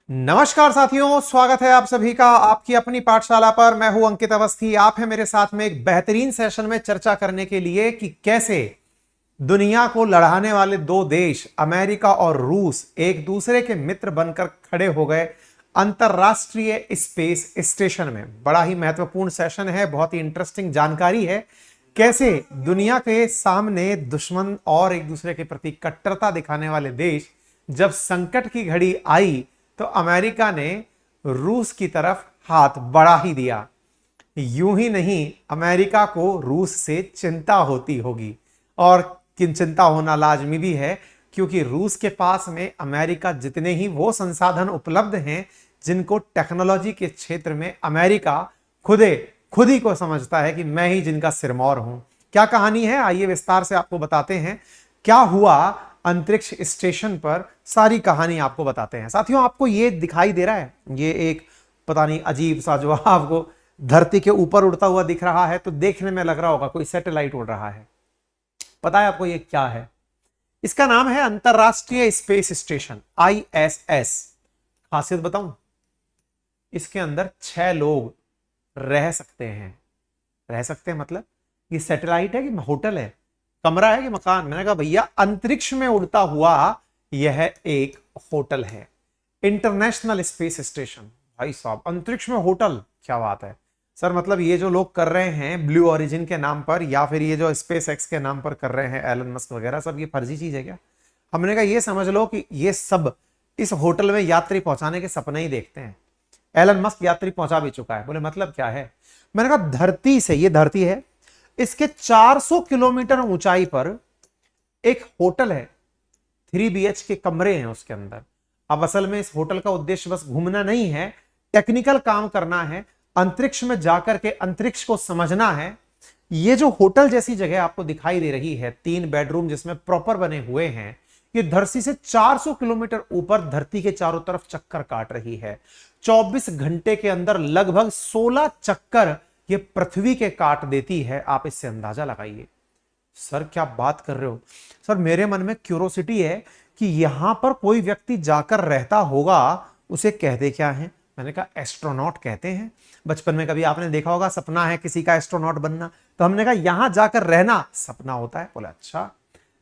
नमस्कार साथियों, स्वागत है आप सभी का आपकी अपनी पाठशाला पर। मैं हूं अंकित अवस्थी। आप हैं मेरे साथ में एक बेहतरीन सेशन में चर्चा करने के लिए कि कैसे दुनिया को लड़ाने वाले दो देश अमेरिका और रूस एक दूसरे के मित्र बनकर खड़े हो गए अंतरराष्ट्रीय स्पेस स्टेशन में। बड़ा ही महत्वपूर्ण सेशन है, बहुत ही इंटरेस्टिंग जानकारी है। कैसे दुनिया के सामने दुश्मन और एक दूसरे के प्रति कट्टरता दिखाने वाले देश, जब संकट की घड़ी आई तो अमेरिका ने रूस की तरफ हाथ बढ़ा ही दिया। यूं ही नहीं, अमेरिका को रूस से चिंता होती होगी, और किन चिंता होना लाजमी भी है, क्योंकि रूस के पास में अमेरिका जितने ही वो संसाधन उपलब्ध हैं जिनको टेक्नोलॉजी के क्षेत्र में अमेरिका खुद ही को समझता है कि मैं ही जिनका सिरमौर हूं। क्या कहानी है, आइए विस्तार से आपको बताते हैं। क्या हुआ अंतरिक्ष स्टेशन पर, सारी कहानी आपको बताते हैं। साथियों, आपको ये दिखाई दे रहा है, ये एक पता नहीं अजीब सा जो आपको धरती के ऊपर उड़ता हुआ दिख रहा है, तो देखने में लग रहा होगा कोई सैटेलाइट उड़ रहा है। पता है आपको ये क्या है? इसका नाम है अंतरराष्ट्रीय स्पेस स्टेशन, ISS। खासियत बताऊं, इसके अंदर 6 लोग रह सकते हैं। रह सकते हैं मतलब ये सैटेलाइट है कि होटल है, कमरा है कि मकान? मैंने कहा भैया, अंतरिक्ष में उड़ता हुआ यह एक होटल है, इंटरनेशनल स्पेस स्टेशन। भाई साहब, अंतरिक्ष में होटल, क्या बात है सर। मतलब ये जो लोग कर रहे हैं ब्लू ओरिजिन के नाम पर, या फिर ये जो स्पेस एक्स के नाम पर कर रहे हैं, एलन मस्क वगैरह, सब ये फर्जी चीज है क्या? हमने कहा ये समझ लो कि ये सब इस होटल में यात्री पहुंचाने के सपने ही देखते हैं। एलन मस्क यात्री पहुंचा भी चुका है। बोले मतलब क्या है? मैंने कहा धरती से, ये धरती है, इसके 400 किलोमीटर ऊंचाई पर एक होटल है। 3 BH के कमरे हैं उसके अंदर। अब असल में इस होटल का उद्देश्य बस घूमना नहीं है, टेक्निकल काम करना है, अंतरिक्ष में जाकर के अंतरिक्ष को समझना है। ये जो होटल जैसी जगह आपको दिखाई दे रही है, 3 बेडरूम जिसमें प्रॉपर बने हुए हैं, ये धरती से 400 किलोमीटर ऊपर धरती के चारों तरफ चक्कर काट रही है। 24 घंटे के अंदर लगभग 16 चक्कर ये पृथ्वी के काट देती है। आप इससे अंदाजा लगाइए। सर क्या बात कर रहे हो? सर मेरे मन में क्यूरोसिटी है कि यहां पर कोई व्यक्ति जाकर रहता होगा, उसे कहते क्या है? मैंने कहा एस्ट्रोनॉट कहते हैं। बचपन में कभी आपने देखा होगा, सपना है किसी का एस्ट्रोनॉट बनना, तो हमने कहा यहां जाकर रहना सपना होता है। बोला अच्छा,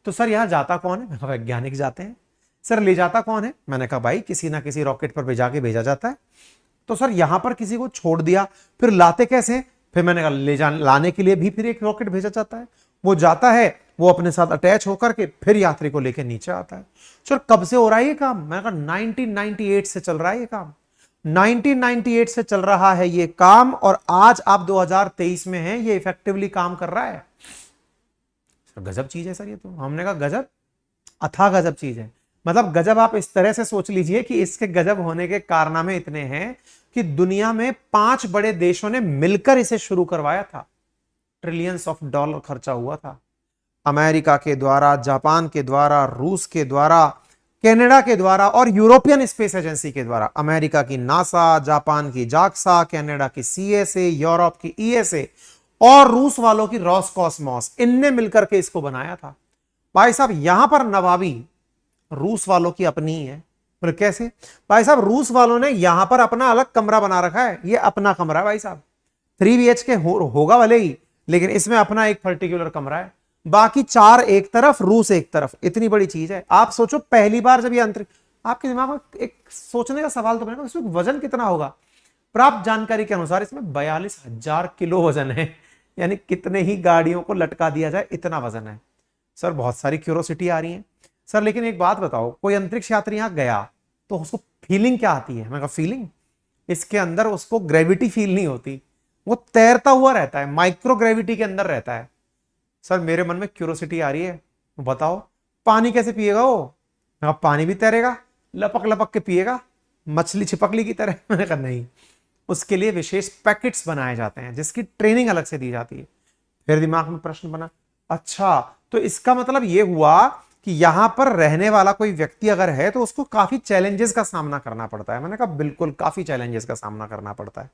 तो सर यहां जाता कौन है? मैंने कहा वैज्ञानिक जाते हैं। सर ले जाता कौन है? मैंने कहा भाई किसी ना किसी रॉकेट पर भेजा जाता है। तो सर यहां पर किसी को छोड़ दिया, फिर लाते कैसे? फिर मैंने कहा लाने के लिए भी फिर एक रॉकेट भेजा जाता है। वो जाता है, वो अपने साथ अटैच होकर के फिर यात्री को लेकर नीचे आता है। सर कब से हो रहा है ये काम? मैंने कहा 1998 से चल रहा है ये काम। 1998 से चल रहा है ये काम, और आज आप 2023 में हैं, ये इफेक्टिवली काम कर रहा है। सर गजब चीज है सर ये तो। हमने कहा गजब, अथाह गजब चीज है। मतलब गजब आप इस तरह से सोच लीजिए कि इसके गजब होने के कारनामे इतने हैं कि दुनिया में 5 बड़े देशों ने मिलकर इसे शुरू करवाया था। ट्रिलियंस ऑफ डॉलर खर्चा हुआ था अमेरिका के द्वारा, जापान के द्वारा, रूस के द्वारा, कनाडा के द्वारा और यूरोपियन स्पेस एजेंसी के द्वारा। अमेरिका की नासा, जापान की जाक्सा, कनाडा की CSA, यूरोप की ESA और रूस वालों की रॉसकॉस्मोस, इनने मिलकर के इसको बनाया था। भाई साहब यहां पर नवाबी रूस वालों की अपनी ही है। बोले कैसे? भाई साहब रूस वालों ने यहां पर अपना अलग कमरा बना रखा है। ये अपना कमरा है भाई साहब, 3 BH के होगा भले ही, लेकिन इसमें अपना एक पर्टिकुलर कमरा है। बाकी 4 एक तरफ, रूस एक तरफ। इतनी बड़ी चीज है। आप सोचो पहली बार जब ये अंतरिक्ष, आपके दिमाग में एक सोचने का सवाल तो बनेगा, इसमें वजन कितना होगा? प्राप्त जानकारी के अनुसार इसमें 42,000 किलो वजन है। यानी कितने ही गाड़ियों को लटका दिया जाए, इतना वजन है। सर बहुत सारी क्यूरोसिटी आ रही है सर, लेकिन एक बात बताओ, कोई अंतरिक्ष यात्री यहां गया तो उसको फीलिंग क्या आती है? मैं कहा फीलिंग, इसके अंदर उसको ग्रेविटी फील नहीं होती, वो तैरता हुआ रहता है, माइक्रो ग्रेविटी के अंदर रहता है। सर मेरे मन में क्यूरोसिटी आ रही है, बताओ पानी कैसे पिएगा वो? मैं कहा पानी भी तैरेगा, लपक लपक के पिएगा, मछली छिपकली की तरह? मैंने कहा नहीं, उसके लिए विशेष पैकेट्स बनाए जाते हैं जिसकी ट्रेनिंग अलग से दी जाती है। फिर दिमाग में प्रश्न बना, अच्छा तो इसका मतलब यह हुआ कि यहां पर रहने वाला कोई व्यक्ति अगर है तो उसको काफी चैलेंजेस का सामना करना पड़ता है। मैंने कहा बिल्कुल, काफी चैलेंजेस का सामना करना पड़ता है।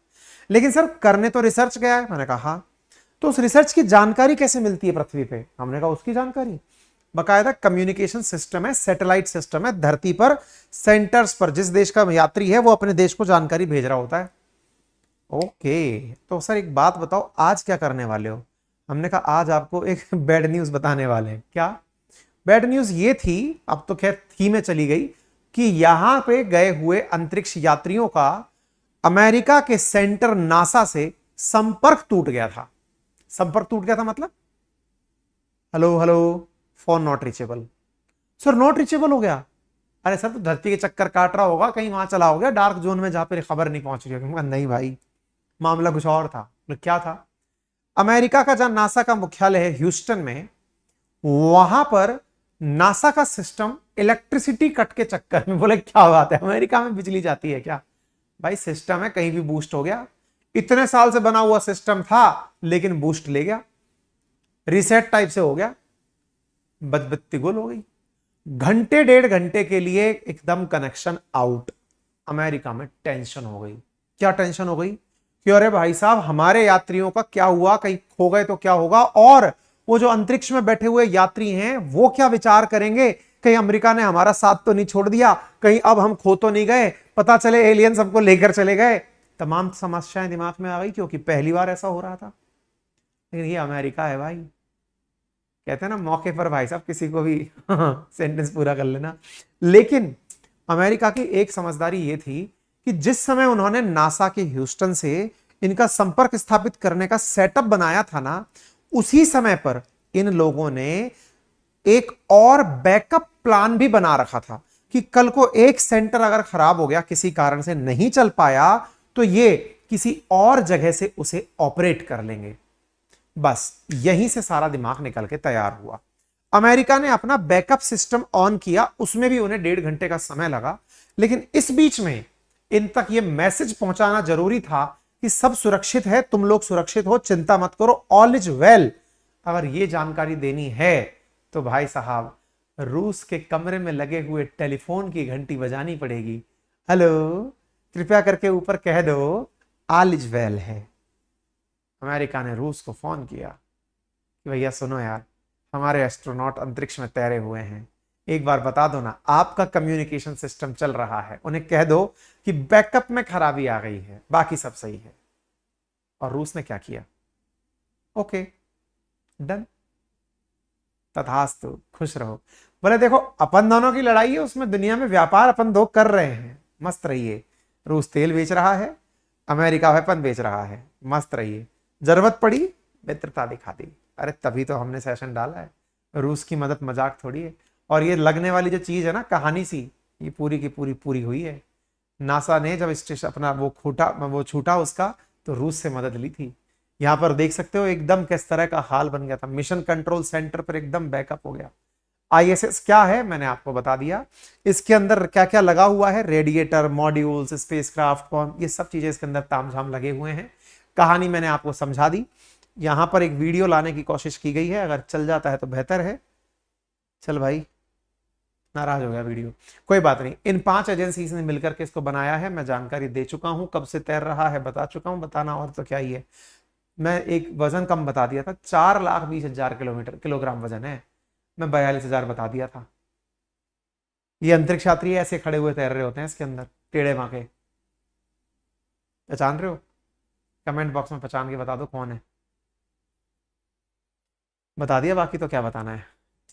लेकिन सर करने तो रिसर्च गया है। मैंने कहा हाँ, तो उस रिसर्च की जानकारी कैसे मिलती है पृथ्वी पे? हमने कहा उसकी जानकारी बाकायदा कम्युनिकेशन सिस्टम है, सैटेलाइट सिस्टम है, धरती पर सेंटर्स पर जिस देश का यात्री है वो अपने देश को जानकारी भेज रहा होता है। ओके, तो सर एक बात बताओ, आज क्या करने वाले हो? हमने कहा आज आपको एक बैड न्यूज बताने वाले हैं। क्या बैड न्यूज? ये थी, अब तो खैर थी में चली गई, कि यहां पे गए हुए अंतरिक्ष यात्रियों का अमेरिका के सेंटर नासा से संपर्क टूट गया था। संपर्क टूट गया था मतलब hello hello, phone not reachable. Sir not reachable हो गया? अरे सर तो धरती के चक्कर काट रहा होगा, कहीं वहां चला हो गया डार्क जोन में जहां पर खबर नहीं पहुंच रही होगी। नहीं भाई, मामला कुछ और था। क्या था? अमेरिका का जहां नासा का मुख्यालय है ह्यूस्टन में, वहां पर नासा का सिस्टम इलेक्ट्रिसिटी कट के चक्कर में, बोले क्या बात है, अमेरिका में बिजली जाती है क्या? भाई सिस्टम है, कहीं भी बूस्ट हो गया। इतने साल से बना हुआ सिस्टम था लेकिन बूस्ट ले गया, रीसेट टाइप से हो गया, बदबत्ती गुल हो गई। घंटे डेढ़ घंटे के लिए एकदम कनेक्शन आउट। अमेरिका में टेंशन हो गई। क्या टेंशन हो गई? कि अरे भाई साहब हमारे यात्रियों का क्या हुआ, कहीं खो गए तो क्या होगा, और वो जो अंतरिक्ष में बैठे हुए यात्री हैं वो क्या विचार करेंगे, कहीं अमेरिका ने हमारा साथ तो नहीं छोड़ दिया, कहीं अब हम खो तो नहीं गए, पता चले एलियंस हमको लेकर चले गए। तमाम समस्याएं दिमाग में आ गई, क्योंकि पहली बार ऐसा हो रहा था। लेकिन ये अमेरिका है भाई, कहते हैं ना मौके पर भाई साहब किसी को भी सेंटेंस पूरा कर लेना। लेकिन अमेरिका की एक समझदारी ये थी कि जिस समय उन्होंने नासा के ह्यूस्टन से इनका संपर्क स्थापित करने का सेटअप बनाया था ना, उसी समय पर इन लोगों ने एक और बैकअप प्लान भी बना रखा था कि कल को एक सेंटर अगर खराब हो गया, किसी कारण से नहीं चल पाया, तो ये किसी और जगह से उसे ऑपरेट कर लेंगे। बस यहीं से सारा दिमाग निकल के तैयार हुआ। अमेरिका ने अपना बैकअप सिस्टम ऑन किया, उसमें भी उन्हें 1.5 घंटे का समय लगा। लेकिन इस बीच में इन तक यह मैसेज पहुंचाना जरूरी था कि सब सुरक्षित है, तुम लोग सुरक्षित हो, चिंता मत करो, ऑल इज वेल। अगर यह जानकारी देनी है तो भाई साहब रूस के कमरे में लगे हुए टेलीफोन की घंटी बजानी पड़ेगी। हेलो, कृपया करके ऊपर कह दो ऑल इज वेल है। अमेरिका ने रूस को फोन किया कि भैया सुनो यार, हमारे एस्ट्रोनॉट अंतरिक्ष में तैरे हुए हैं, एक बार बता दो ना, आपका कम्युनिकेशन सिस्टम चल रहा है, उन्हें कह दो कि बैकअप में खराबी आ गई है, बाकी सब सही है। और रूस ने क्या किया? ओके डन, तथास्तु, खुश रहो। बोले देखो अपन दोनों की लड़ाई है, उसमें दुनिया में व्यापार अपन दो कर रहे हैं, मस्त रहिए। रूस तेल बेच रहा है, अमेरिका वेपन बेच रहा है, मस्त रहिए। जरूरत पड़ी मित्रता दिखा दी। अरे तभी तो हमने सेशन डाला है, रूस की मदद मजाक थोड़ी है। और ये लगने वाली जो चीज है ना, कहानी सी, ये पूरी की पूरी हुई है। नासा ने जब स्टेशन अपना वो छूटा उसका, तो रूस से मदद ली थी। यहां पर देख सकते हो एकदम किस तरह का हाल बन गया था, मिशन कंट्रोल सेंटर पर एकदम बैकअप हो गया। ISS क्या है मैंने आपको बता दिया, इसके अंदर क्या क्या लगा हुआ है, रेडिएटर, मॉड्यूल्स, स्पेसक्राफ्ट, ये सब चीजें इसके अंदर तामझाम लगे हुए हैं। कहानी मैंने आपको समझा दी। यहां पर एक वीडियो लाने की कोशिश की गई है, अगर चल जाता है तो बेहतर है। चल भाई, नाराज हो गया वीडियो, कोई बात नहीं। इन 5 एजेंसीज ने मिलकर के इसको बनाया है, मैं जानकारी दे चुका हूं, कब से तैर रहा है बता चुका हूं, बताना और तो क्या ही है। मैं एक वजन कम बता दिया था, 4,20,000 किलोग्राम वजन है, मैं 42,000 बता दिया था। ये अंतरिक्ष यात्री ऐसे खड़े हुए तैर रहे होते हैं इसके अंदर, टेढ़े बांके। पहचान रहे हो? कमेंट बॉक्स में पहचान के बता दो कौन है। बता दिया, बाकी तो क्या बताना है।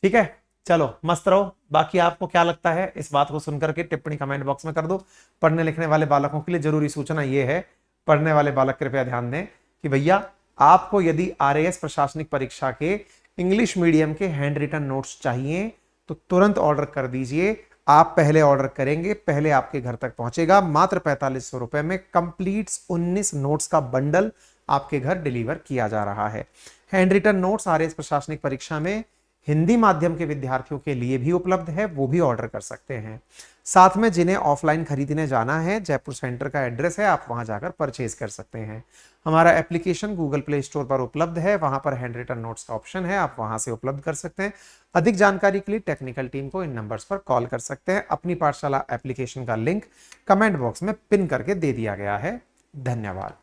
ठीक है, चलो मस्त रहो। बाकी आपको क्या लगता है इस बात को सुनकर के टिप्पणी कमेंट बॉक्स में कर दो। पढ़ने लिखने वाले बालकों के लिए जरूरी सूचना यह है, पढ़ने वाले बालक कृपया ध्यान दें कि भैया आपको यदि RAS प्रशासनिक परीक्षा के इंग्लिश मीडियम के हैंड रिटन नोट्स चाहिए तो तुरंत ऑर्डर कर दीजिए। आप पहले ऑर्डर करेंगे, पहले आपके घर तक पहुंचेगा, मात्र 4500 रुपए में कंप्लीट 19 नोट्स का बंडल आपके घर डिलीवर किया जा रहा है। हैंड रिटन नोट्स RAS प्रशासनिक परीक्षा में हिंदी माध्यम के विद्यार्थियों के लिए भी उपलब्ध है, वो भी ऑर्डर कर सकते हैं। साथ में जिन्हें ऑफलाइन खरीदने जाना है, जयपुर सेंटर का एड्रेस है, आप वहां जाकर परचेज कर सकते हैं। हमारा एप्लीकेशन गूगल प्ले स्टोर पर उपलब्ध है, वहां पर हैंड रिटन नोट्स का ऑप्शन है, आप वहां से उपलब्ध कर सकते हैं। अधिक जानकारी के लिए टेक्निकल टीम को इन नंबर्स पर कॉल कर सकते हैं। अपनी पाठशाला एप्लीकेशन का लिंक कमेंट बॉक्स में पिन करके दे दिया गया है। धन्यवाद।